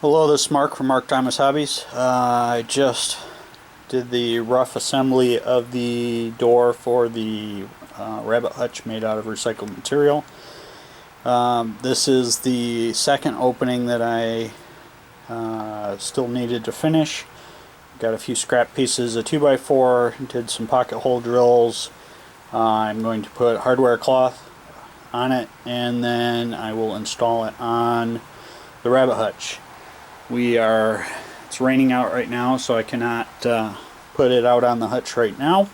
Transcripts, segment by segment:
Hello, this is Mark from Mark Thomas Hobbies. I just did the rough assembly of the door for the rabbit hutch made out of recycled material. This is the second opening that I still needed to finish. Got a few scrap pieces, a 2x4, did some pocket hole drills. I'm going to put hardware cloth on it, and then I will install it on the rabbit hutch. It's raining out right now, so I cannot put it out on the hutch right now.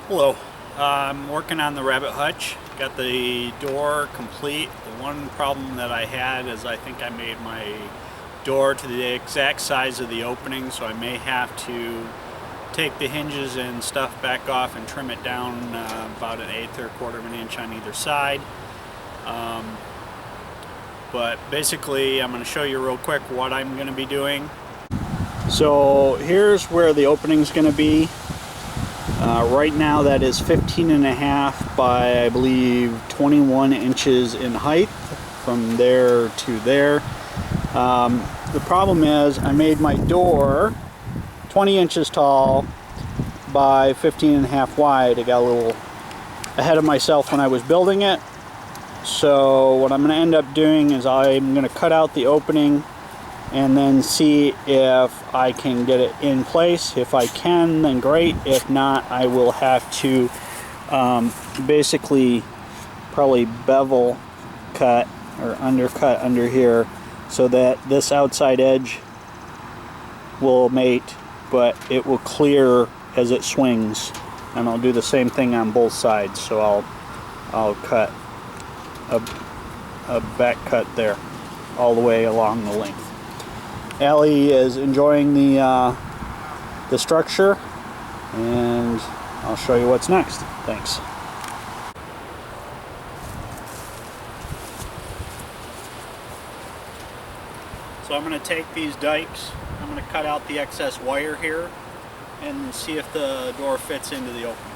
Hello, I'm working on the rabbit hutch. Got the door complete. The one problem that I had is I think I made my door to the exact size of the opening, so I may have to take the hinges and stuff back off and trim it down about 1/8 or 1/4 of an inch on either side. But basically I'm going to show you real quick what I'm going to be doing. So here's where the opening is going to be. Right now that is 15.5 by I believe 21 inches in height from there to there. The problem is I made my door 20 inches tall by 15.5 wide. I got a little ahead of myself when I was building it. So what I'm going to end up doing is I'm going to cut out the opening and then see if I can get it in place. If I can, then great. If not, I will have to basically probably bevel cut or undercut under here so that this outside edge will mate, but it will clear as it swings. And I'll do the same thing on both sides. So I'll cut a back cut there all the way along the length. Allie is enjoying the structure, and I'll show you what's next. Thanks. So I'm going to take these dikes, I'm going to cut out the excess wire here and see if the door fits into the opening.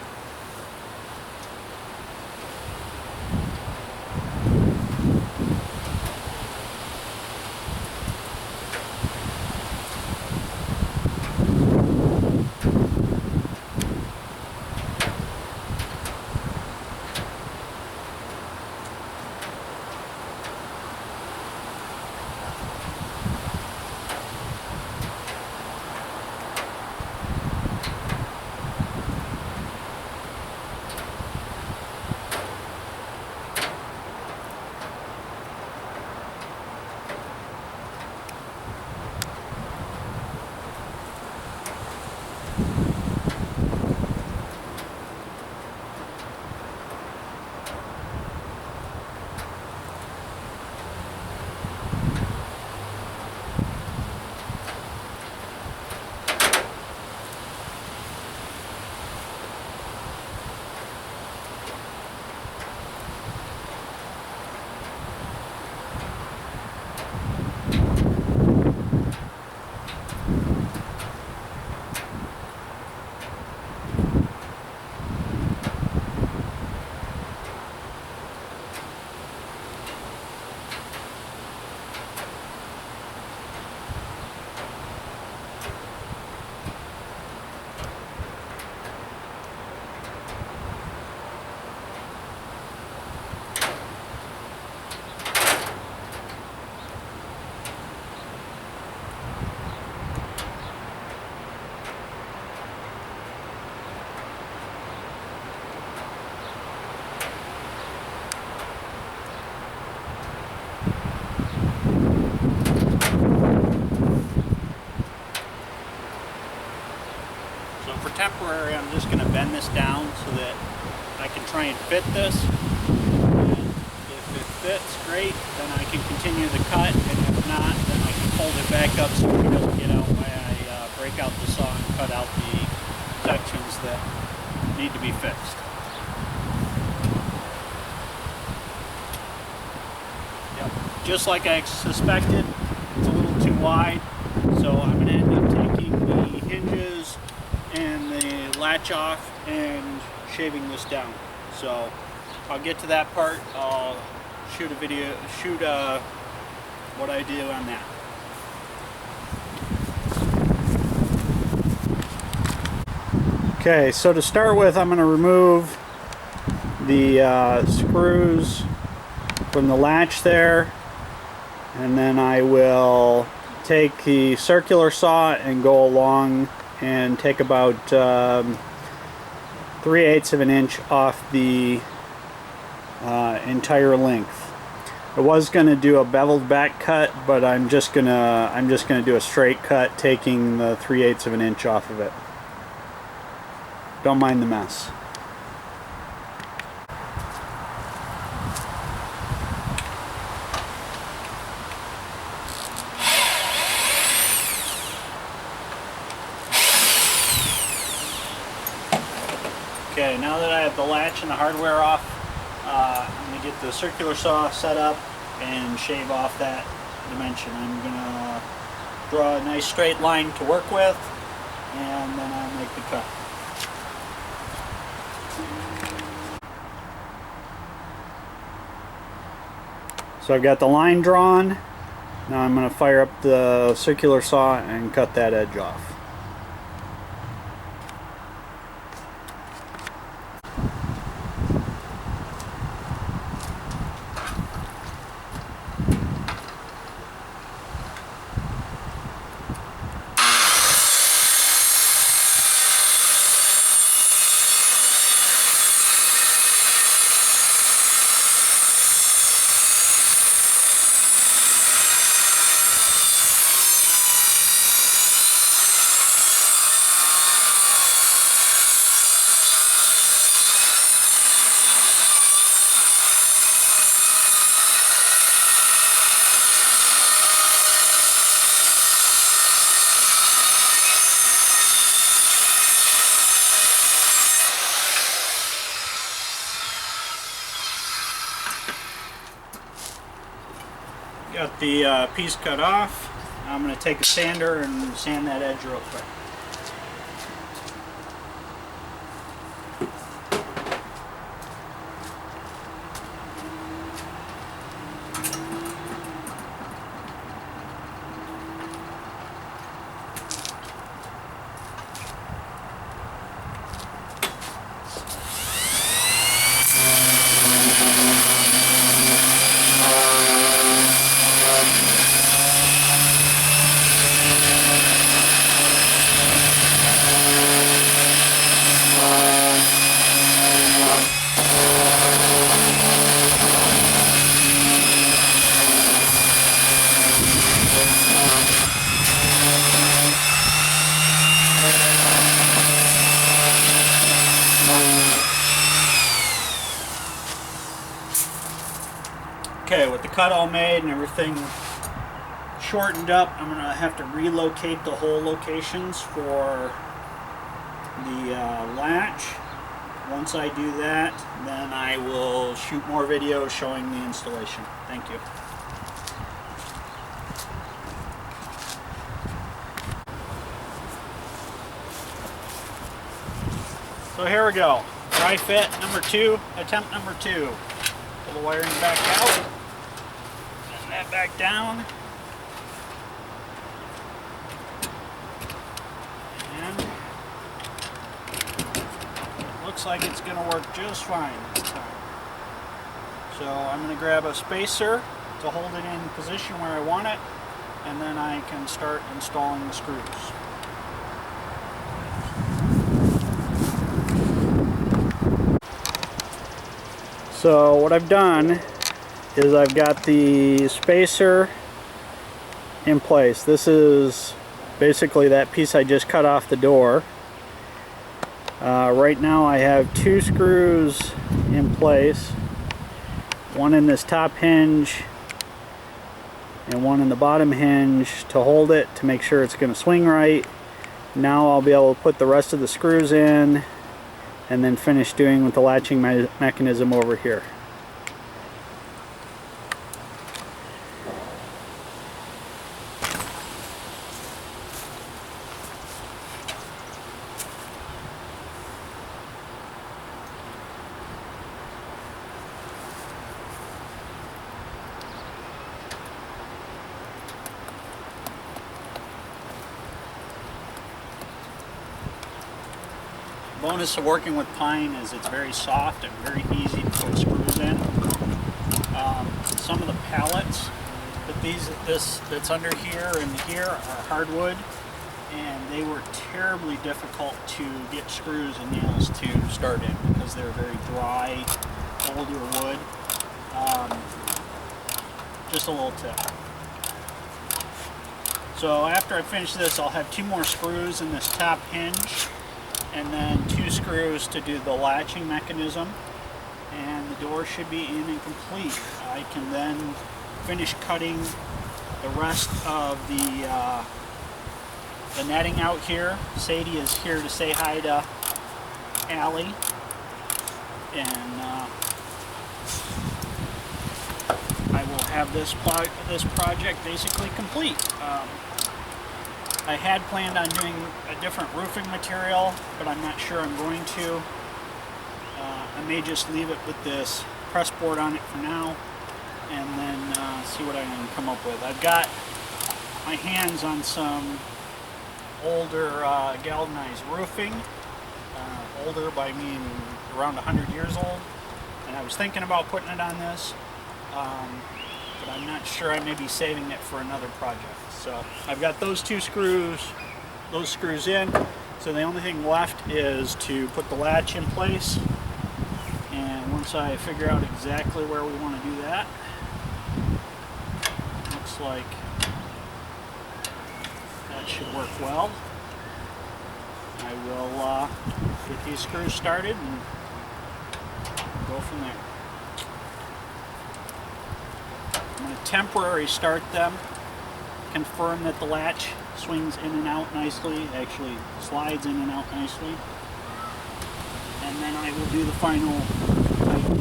Temporary, I'm just going to bend this down so that I can try and fit this. And if it fits, great, then I can continue the cut, and if not, then I can fold it back up so it doesn't get out while I break out the saw and cut out the sections that need to be fixed. Yep. Just like I suspected, it's a little too wide, so I'm going to end up taking the hinges and the latch off and shaving this down. So I'll get to that part. I'll shoot what I do on that. Okay, so to start with, I'm going to remove the screws from the latch there, and then I will take the circular saw and go along and take about 3/8 of an inch off the entire length. I was going to do a beveled back cut, but I'm just gonna do a straight cut, taking the 3/8 of an inch off of it. Don't mind the mess. Okay, now that I have the latch and the hardware off, I'm going to get the circular saw set up and shave off that dimension. I'm going to draw a nice straight line to work with, and then I'll make the cut. So I've got the line drawn. Now I'm going to fire up the circular saw and cut that edge off. Got the piece cut off. I'm going to take a sander and sand that edge real quick. Okay, with the cut all made and everything shortened up, I'm going to have to relocate the hole locations for the latch. Once I do that, then I will shoot more videos showing the installation. Thank you. So here we go. Dry fit number 2, attempt number 2. Pull the wiring back out, and that back down, and it looks like it's going to work just fine this time. So I'm going to grab a spacer to hold it in position where I want it, and then I can start installing the screws. So what I've done is I've got the spacer in place. This is basically that piece I just cut off the door. Right now I have 2 screws in place, one in this top hinge and one in the bottom hinge to hold it, to make sure it's going to swing right. Now I'll be able to put the rest of the screws in and then finish doing with the latching mechanism over here. bonus of working with pine is it's very soft and very easy to put screws in. Some of the pallets, but that's under here and here are hardwood, and they were terribly difficult to get screws and nails to start in because they're very dry, older wood. Just a little tip. So after I finish this, I'll have 2 more screws in this top hinge, and then 2 screws to do the latching mechanism, and the door should be in and complete. I can then finish cutting the rest of the netting out here. Sadie is here to say hi to Allie, and I will have this project basically complete. I had planned on doing a different roofing material, but I'm not sure I'm going to. I may just leave it with this press board on it for now, and then see what I can come up with. I've got my hands on some older galvanized roofing. Older by mean around 100 years old, and I was thinking about putting it on this, but I'm not sure. I may be saving it for another project. So I've got those 2 screws, those screws in, so the only thing left is to put the latch in place, and once I figure out exactly where we want to do that, looks like that should work well. I will get these screws started and go from there. I'm going to temporarily start them, confirm that the latch swings in and out nicely, actually slides in and out nicely, and then I will do the final tighten.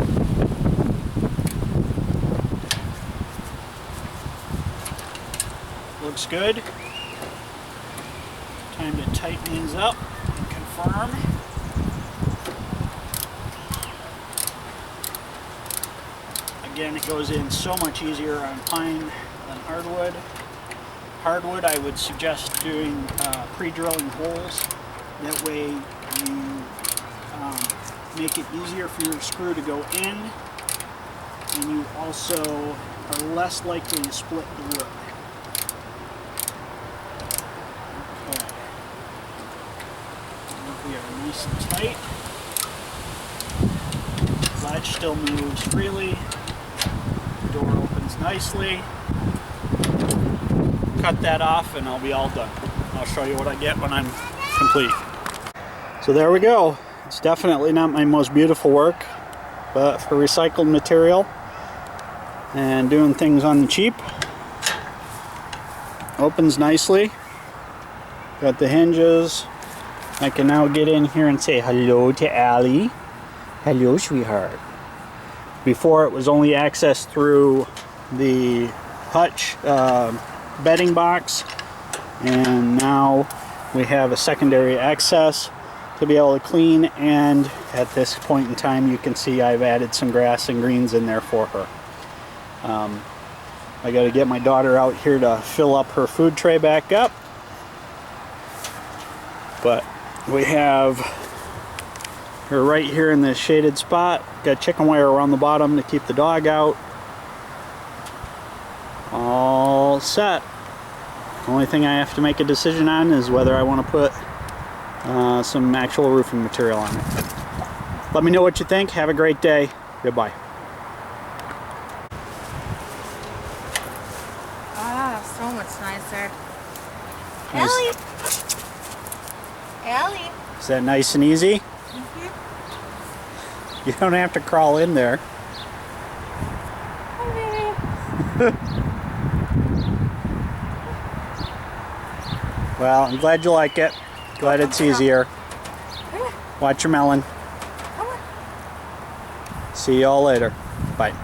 Looks good. Time to tighten these up and confirm. Again, it goes in so much easier on pine than hardwood. Hardwood, I would suggest doing pre-drilling holes. That way you make it easier for your screw to go in, and you also are less likely to split the wood. Okay. We are nice and tight. Latch still moves freely. The door opens nicely. Cut that off and I'll be all done. I'll show you what I get when I'm complete. So there we go. It's definitely not my most beautiful work, but for recycled material and doing things on the cheap, opens nicely. Got the hinges. I can now get in here and say hello to Allie. Hello, sweetheart. Before it was only accessed through the hutch bedding box, and now we have a secondary access to be able to clean, and at this point in time you can see I've added some grass and greens in there for her. I got to get my daughter out here to fill up her food tray back up, but we have her right here in this shaded spot. Got chicken wire around the bottom to keep the dog out. All set. Only thing I have to make a decision on is whether I want to put some actual roofing material on it. Let me know what you think. Have a great day. Goodbye. Ah, so much nicer. Nice. Allie. Allie. Is that nice and easy? You don't have to crawl in there. Well, I'm glad you like it. Glad it's easier. Watch your melon. See you all later. Bye.